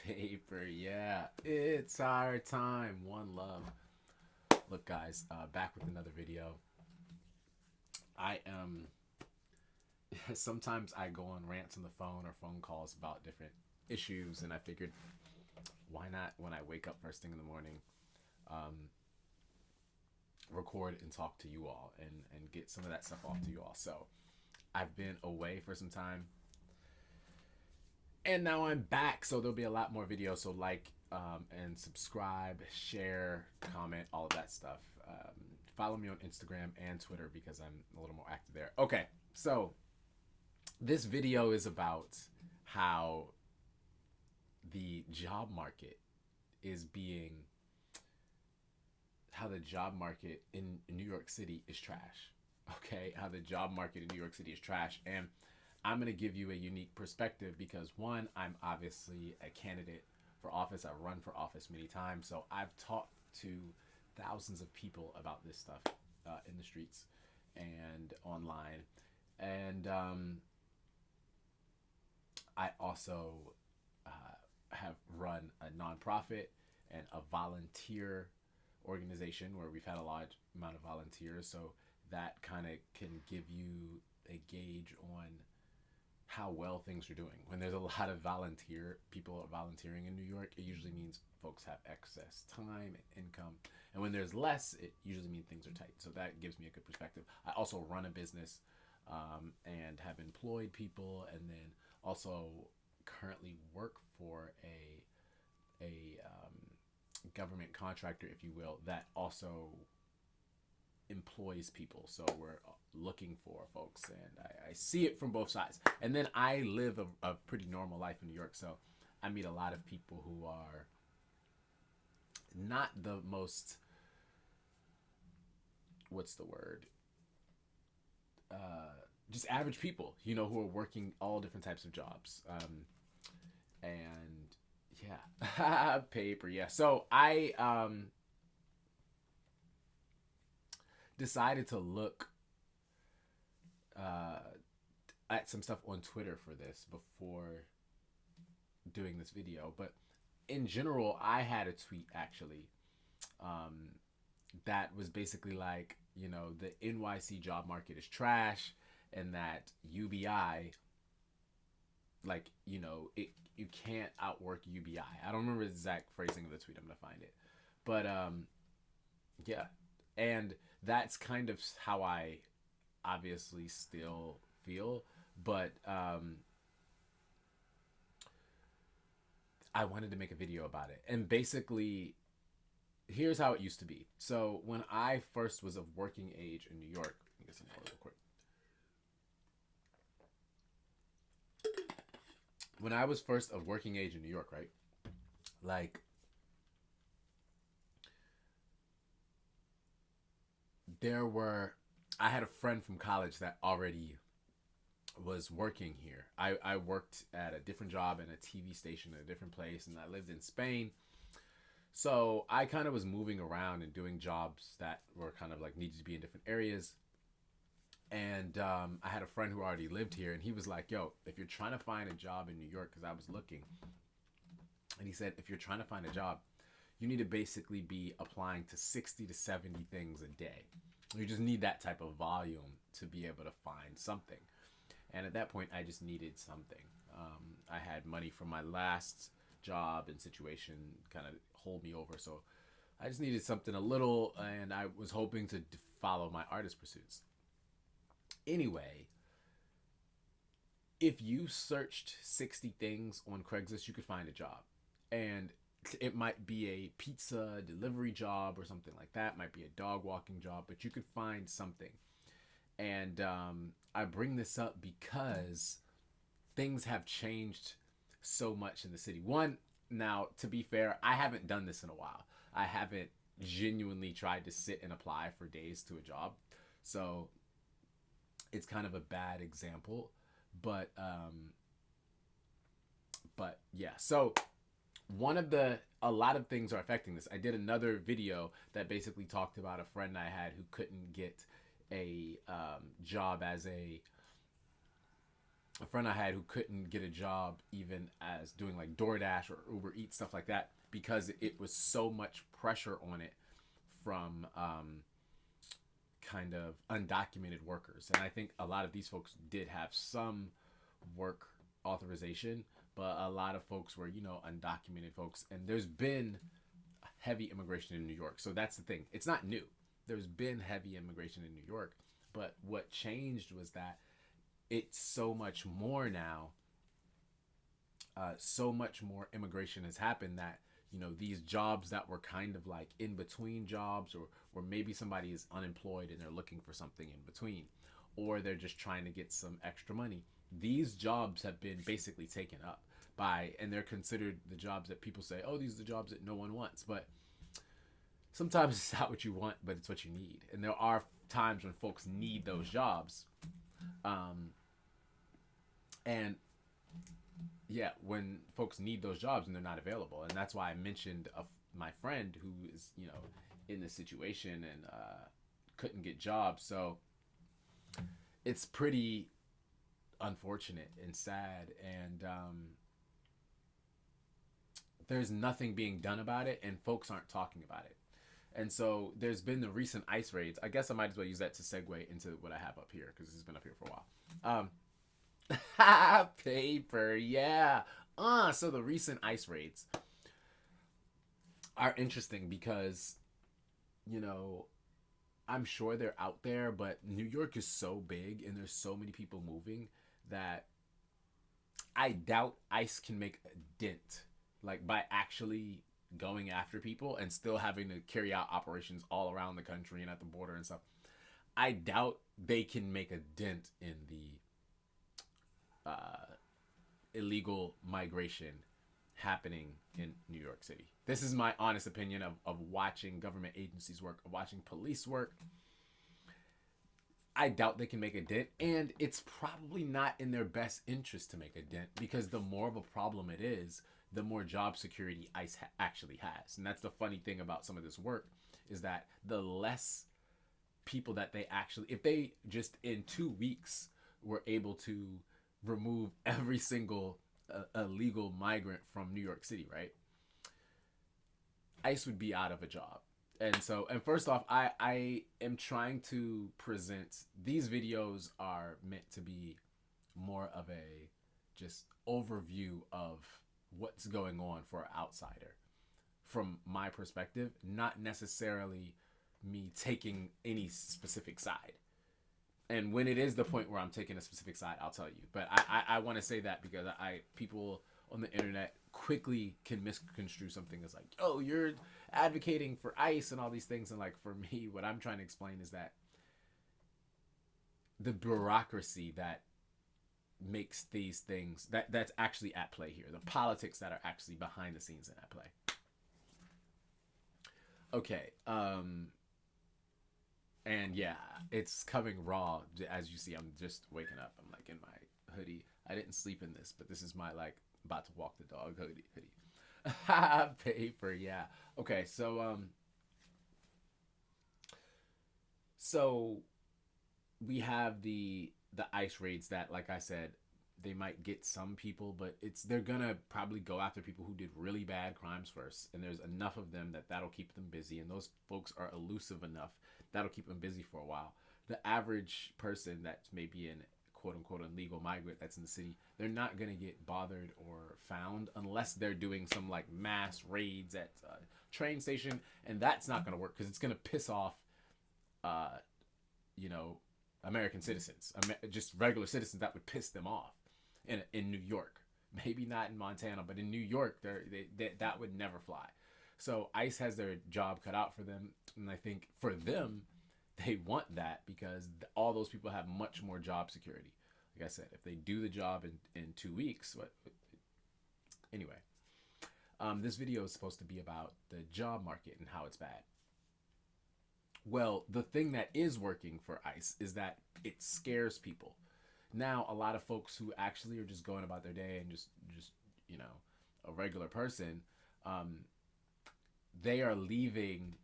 Paper, yeah. It's our time. One love. Look, guys, back with another video. I am. Sometimes I go on rants on the phone or phone calls about different issues, and I figured, why not when I wake up first thing in the morning, um, record and talk to you all and get some of that stuff off to you all. So I've been away for some time, and now I'm back, so there'll be a lot more videos. So and subscribe, share, comment, all of that stuff. Follow me on Instagram and Twitter because I'm a little more active there. Okay, so this video is about how the job market is being how the job market in New York City is trash. Okay, how the job market in New York City is trash. And I'm going to give you a unique perspective because, one, I'm obviously a candidate for office. I've run for office many times. So I've talked to thousands of people about this stuff in the streets and online. And I also have run a nonprofit and a volunteer organization where we've had a large amount of volunteers. So that kind of can give you a gauge on how well things are doing. When there's a lot of people are volunteering in New York, it usually means folks have excess time and income. And when there's less, it usually means things are tight. So that gives me a good perspective. I also run a business and have employed people, and then also currently work for a government contractor, if you will, that also employs people. So we're looking for folks, and I see it from both sides. And then I live a pretty normal life in New York, so I meet a lot of people who are not the most, what's the word, just average people, who are working all different types of jobs. And yeah, paper, yeah. So I decided to look at some stuff on Twitter for this before doing this video. But in general, I had a tweet actually that was basically like, the NYC job market is trash, and that UBI, like, you can't outwork UBI. I don't remember the exact phrasing of the tweet. I'm gonna find it, but yeah, and that's kind of how I obviously still feel, but I wanted to make a video about it. And basically, here's how it used to be. So when I first was of working age in New York, let me get some water real quick. When I was first of working age in New York, right? Like, I had a friend from college that already was working here. I worked at a different job in a TV station in a different place, and I lived in Spain. So I kind of was moving around and doing jobs that were kind of like needed to be in different areas. And I had a friend who already lived here, and he was like, yo, if you're trying to find a job in New York, because I was looking, and he said, if you're trying to find a job, you need to basically be applying to 60 to 70 things a day. You just need that type of volume to be able to find something. And at that point, I just needed something. I had money from my last job and situation kind of hold me over. So I just needed something a little, and I was hoping to follow my artist pursuits. Anyway, if you searched 60 things on Craigslist, you could find a job. And it might be a pizza delivery job or something like that. It might be a dog walking job, but you could find something. And I bring this up because things have changed so much in the city. One, now, to be fair, I haven't done this in a while. I haven't genuinely tried to sit and apply for days to a job. So it's kind of a bad example. But yeah. So a lot of things are affecting this. I did another video that basically talked about a friend I had who couldn't get a job as a a friend I had who couldn't get a job even as doing like DoorDash or Uber Eats, stuff like that, because it was so much pressure on it from kind of undocumented workers. And I think a lot of these folks did have some work authorization, but a lot of folks were, undocumented folks. And there's been heavy immigration in New York. So that's the thing. It's not new. There's been heavy immigration in New York. But what changed was that it's so much more now. So much more immigration has happened that these jobs that were kind of like in between jobs, or maybe somebody is unemployed and they're looking for something in between, or they're just trying to get some extra money. These jobs have been basically taken up by, and they're considered the jobs that people say, oh, these are the jobs that no one wants. But sometimes it's not what you want, but it's what you need. And there are times when folks need those jobs. And yeah, when folks need those jobs and they're not available. And that's why I mentioned my friend who is, in this situation and couldn't get jobs. So it's pretty unfortunate and sad. And there's nothing being done about it, and folks aren't talking about it. And so there's been the recent ICE raids. I guess I might as well use that to segue into what I have up here, because this has been up here for a while. Paper, yeah. So the recent ICE raids are interesting because, I'm sure they're out there, but New York is so big and there's so many people moving that I doubt ICE can make a dent, like by actually going after people and still having to carry out operations all around the country and at the border and stuff. I doubt they can make a dent in the illegal migration happening in New York City. This is my honest opinion of watching government agencies work, of watching police work. I doubt they can make a dent, and it's probably not in their best interest to make a dent, because the more of a problem it is, the more job security ICE actually has. And that's the funny thing about some of this work, is that the less people that they actually, if they just in 2 weeks were able to remove every single illegal migrant from New York City, right? ICE would be out of a job. And so, and first off, I am trying to present, these videos are meant to be more of a just overview of what's going on for an outsider from my perspective, not necessarily me taking any specific side. And when it is the point where I'm taking a specific side, I'll tell you. But I want to say that because people on the internet quickly can misconstrue something as like, oh, you're advocating for ICE and all these things. And like, for me, what I'm trying to explain is that the bureaucracy that makes these things, that's actually at play here, the politics that are actually behind the scenes and at play. Okay. And yeah, it's coming raw. As you see, I'm just waking up. I'm like in my hoodie. I didn't sleep in this, but this is my like about to walk the dog hoodie. Paper, yeah. Okay, so we have the ICE raids that, like I said, they might get some people, but they're gonna probably go after people who did really bad crimes first, and there's enough of them that'll keep them busy, and those folks are elusive enough that'll keep them busy for a while. The average person that's maybe an quote unquote illegal migrant that's in the city, they're not gonna get bothered or found unless they're doing some like mass raids at a train station, and that's not gonna work because it's gonna piss off, uh, you know, American citizens, just regular citizens. That would piss them off in New York. Maybe not in Montana, but in New York, that would never fly. So ICE has their job cut out for them, and I think for them, they want that because all those people have much more job security. Like I said, if they do the job in 2 weeks, anyway, this video is supposed to be about the job market and how it's bad. Well, the thing that is working for ICE is that it scares people. Now, a lot of folks who actually are just going about their day and just a regular person, they are leaving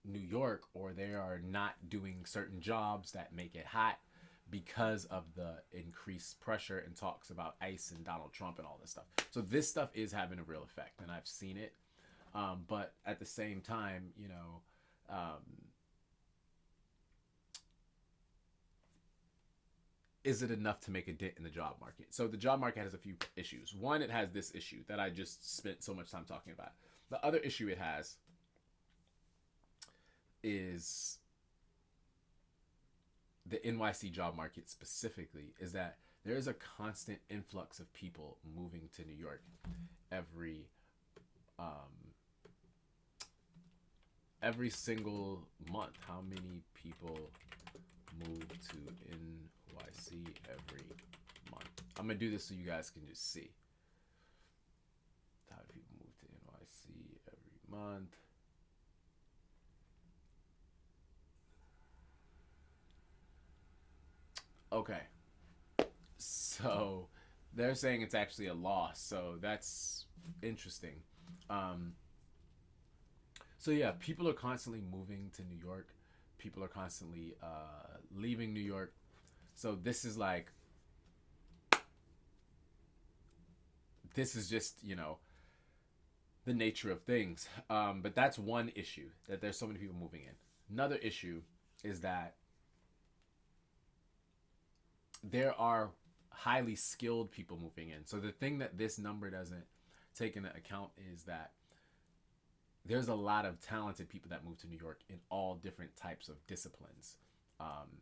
New York, or they are not doing certain jobs that make it hot because of the increased pressure and talks about ICE and Donald Trump and all this stuff. So this stuff is having a real effect, and I've seen it. But at the same time, is it enough to make a dent in the job market? So the job market has a few issues. One, it has this issue that I just spent so much time talking about. The other issue it has is the NYC job market specifically, is that there is a constant influx of people moving to New York every every single month. How many people move to NYC every month? I'm gonna do this so you guys can just see how many people move to NYC every month. Okay, so they're saying it's actually a loss, so that's interesting. Um, so yeah, people are constantly moving to New York. People are constantly leaving New York. So this is just the nature of things. But that's one issue, that there's so many people moving in. Another issue is that there are highly skilled people moving in. So the thing that this number doesn't take into account is that there's a lot of talented people that move to New York in all different types of disciplines. Um,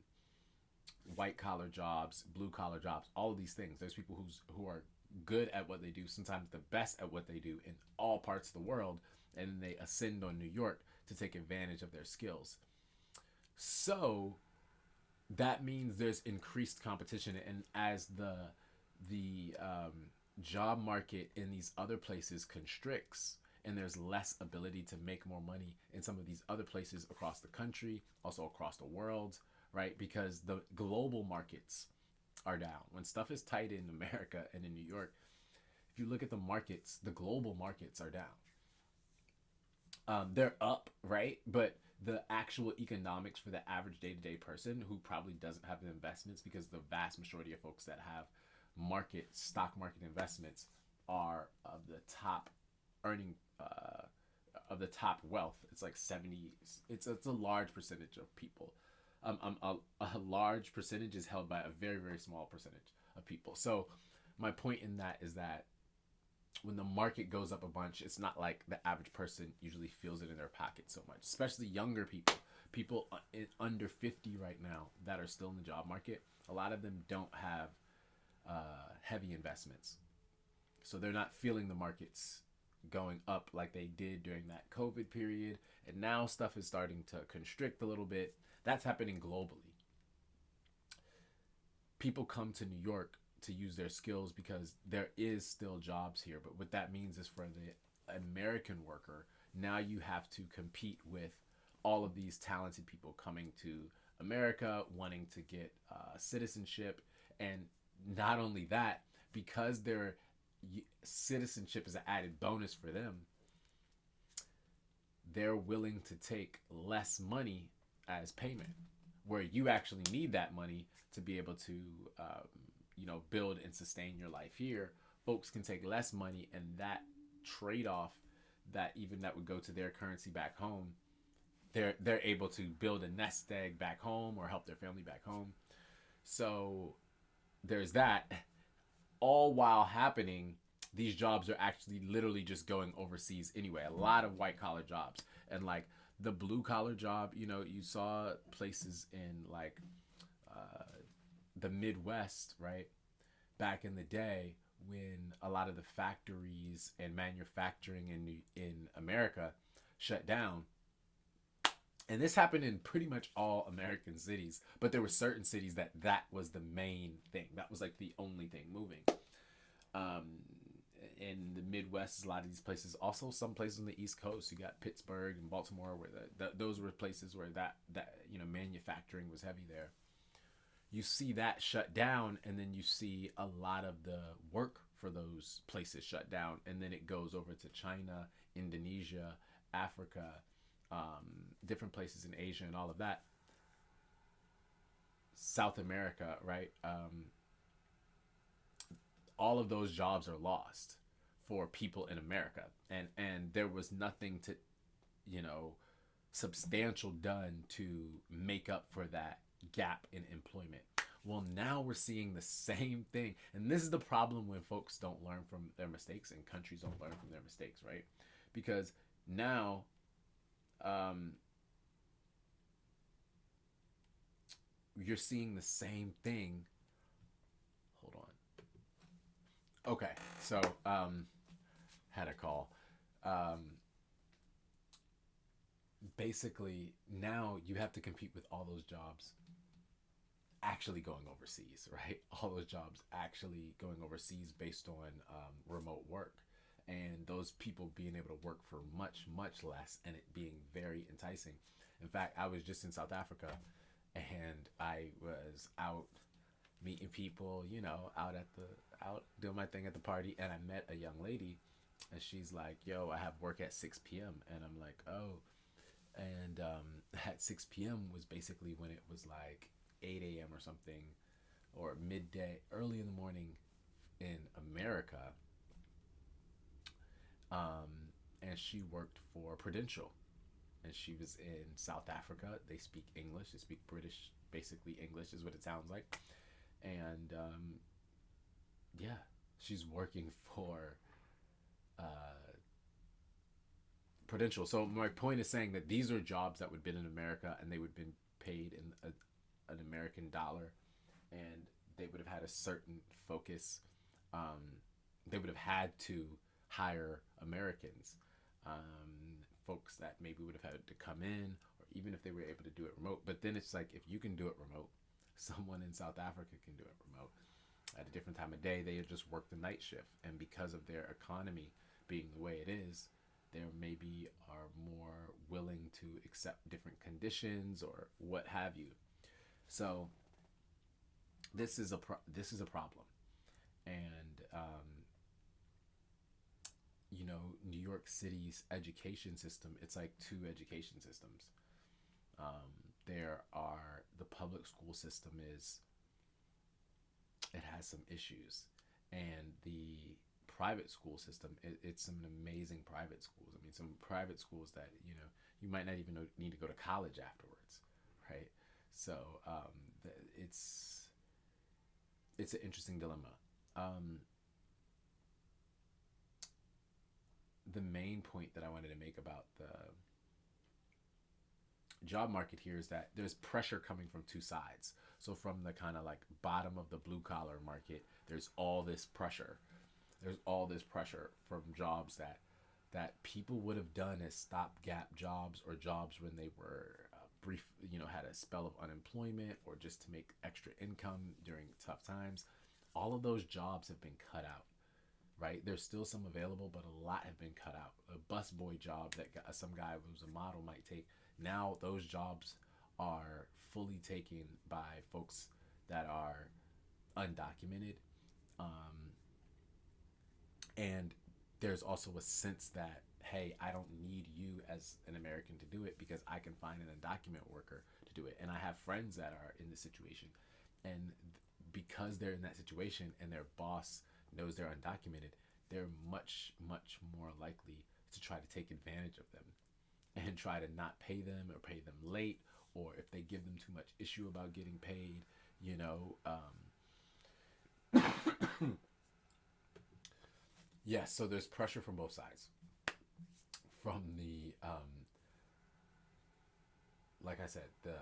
White collar jobs, blue collar jobs, all of these things. There's people who are good at what they do, sometimes the best at what they do in all parts of the world, and they ascend on New York to take advantage of their skills. So that means there's increased competition, and as the job market in these other places constricts, and there's less ability to make more money in some of these other places across the country, also across the world, right? Because the global markets are down. When stuff is tight in America and in New York, if you look at the markets, the global markets are down. They're up, right? But the actual economics for the average day-to-day person who probably doesn't have the investments, because the vast majority of folks that have stock market investments are of the top earning of the top wealth. It's like 70. It's a large percentage of people. A large percentage is held by a very, very small percentage of people. So my point in that is that when the market goes up a bunch, it's not like the average person usually feels it in their pocket so much, especially younger people under 50 right now that are still in the job market. A lot of them don't have heavy investments, so they're not feeling the markets going up like they did during that COVID period. And now stuff is starting to constrict a little bit. That's happening globally. People come to New York to use their skills because there is still jobs here. But what that means is, for the American worker, now you have to compete with all of these talented people coming to America, wanting to get citizenship. And not only that, because their citizenship is an added bonus for them, they're willing to take less money as payment, where you actually need that money to be able to build and sustain your life here. Folks can take less money, and that trade-off, that would go to their currency back home, they're able to build a nest egg back home or help their family back home. So there's that. All while happening, these jobs are actually literally just going overseas anyway. A lot of white collar jobs, and like the blue collar job, you saw places in like the Midwest, right? Back in the day, when a lot of the factories and manufacturing in America shut down. And this happened in pretty much all American cities, but there were certain cities that was the main thing. That was like the only thing moving. In the Midwest, a lot of these places. Also, some places on the East Coast, you got Pittsburgh and Baltimore, where those were places where that manufacturing was heavy there. You see that shut down, and then you see a lot of the work for those places shut down, and then it goes over to China, Indonesia, Africa, different places in Asia, and all of that. South America, right? All of those jobs are lost for people in America, and there was nothing to, you know, substantial done to make up for that gap in employment. Well, now we're seeing the same thing, and this is the problem when folks don't learn from their mistakes and countries don't learn from their mistakes, right? Because now, um, you're seeing the same thing. Hold on. Okay, so had a call. Um, Basically, now you have to compete with all those jobs actually going overseas, right? All those jobs actually going overseas based on remote work. And those people being able to work for much, much less and it being very enticing. In fact, I was just in South Africa and I was out meeting people, you know, out doing my thing at the party, and I met a young lady, and she's like, "Yo, I have work at 6 p.m." And I'm like, "Oh." And at 6 p.m. was basically when it was like 8 a.m. or something, or midday, early in the morning in America. And she worked for Prudential, and she was in South Africa. They speak English. They speak British, basically English is what it sounds like. And yeah, she's working for uh, Prudential. So my point is saying that these are jobs that would have been in America, and they would have been paid in an American dollar, and they would have had a certain focus. Um, they would have had to hire Americans, folks that maybe would have had to come in, or even if they were able to do it remote. But then it's like, if you can do it remote, someone in South Africa can do it remote at a different time of day. They just work the night shift, and because of their economy being the way it is, they maybe are more willing to accept different conditions or what have you. So this is a problem, and you know, New York City's education system. It's like two education systems. There are the public school system is it has some issues, and the private school system, it's some amazing private schools. I mean, some private schools that, you know, you might not even need to go to college afterwards, right? So it's it's an interesting dilemma. Um, the main point that I wanted to make about the job market here is that there's pressure coming from two sides. So from the kind of like bottom of the blue collar market, there's all this pressure. There's all this pressure from jobs that people would have done as stopgap jobs, or jobs when they were brief, you know, had a spell of unemployment, or just to make extra income during tough times. All of those jobs have been cut out, right? There's still some available, but a lot have been cut out. A busboy job that some guy who's a model might take, now those jobs are fully taken by folks that are undocumented. Um, and there's also a sense that, hey, I don't need you as an American to do it, because I can find an undocumented worker to do it. And I have friends that are in this situation, and because they're in that situation and their boss knows they're undocumented, they're much, much more likely to try to take advantage of them and try to not pay them, or pay them late, or if they give them too much issue about getting paid, you know. Yes, so there's pressure from both sides. From the, like I said, the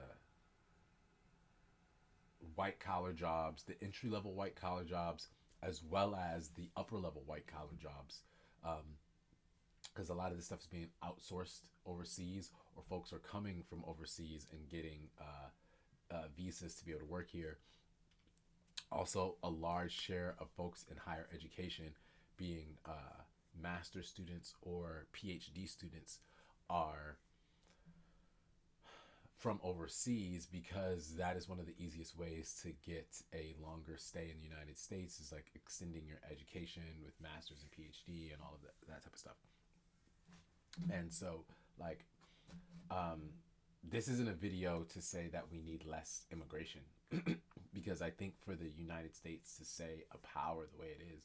white collar jobs, the entry level white collar jobs, as well as the upper level white collar jobs. Because a lot of this stuff is being outsourced overseas, or folks are coming from overseas and getting visas to be able to work here. Also, a large share of folks in higher education, being master students or PhD students, are from overseas, because that is one of the easiest ways to get a longer stay in the United States, is like extending your education with masters and PhD and all of that type of stuff. And so, like, um, this isn't a video to say that we need less immigration, because I think for the United States to say a power the way it is,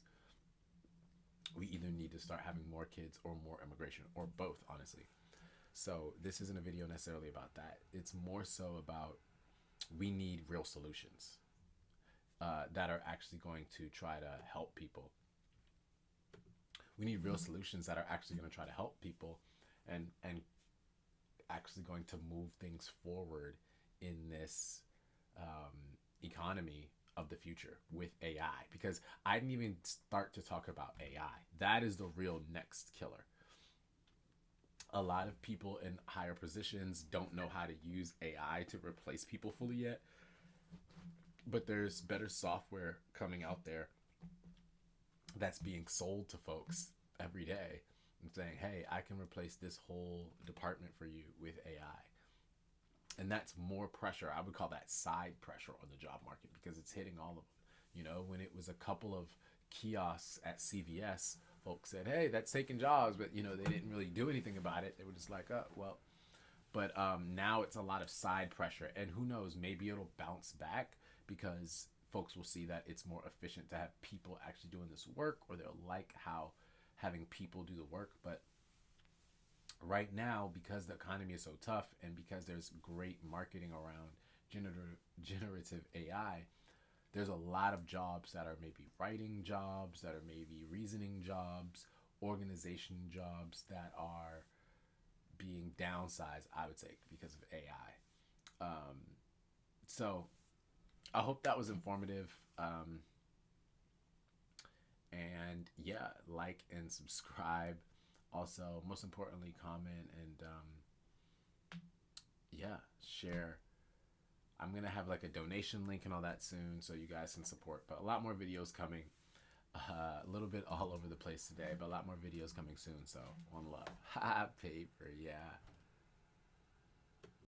we either need to start having more kids or more immigration, or both, honestly. So this isn't a video necessarily about that. It's more so about, we need real solutions that are actually going to try to help people. We need real solutions that are actually going to try to help people, and actually going to move things forward in this economy of the future with AI. Because I didn't even start to talk about AI. That is the real next killer. A lot of people in higher positions don't know how to use AI to replace people fully yet. But there's better software coming out there that's being sold to folks every day and saying, hey, I can replace this whole department for you with AI. And that's more pressure. I would call that side pressure on the job market, because it's hitting all of them. You know, when it was a couple of kiosks at CVS, folks said, hey, that's taking jobs, but you know, they didn't really do anything about it. They were just like, oh, well. But now it's a lot of side pressure, and who knows, maybe it'll bounce back, because folks will see that it's more efficient to have people actually doing this work, or they'll like how having people do the work. But right now, because the economy is so tough, and because there's great marketing around generative AI, there's a lot of jobs that are maybe writing jobs, that are maybe reasoning jobs, organization jobs that are being downsized, I would say, because of AI. So I hope that was informative. And yeah, like and subscribe. Also, most importantly, comment, and yeah, share. I'm gonna have like a donation link and all that soon, so you guys can support. But a lot more videos coming. A little bit all over the place today, but a lot more videos coming soon. So one love. Paper, yeah.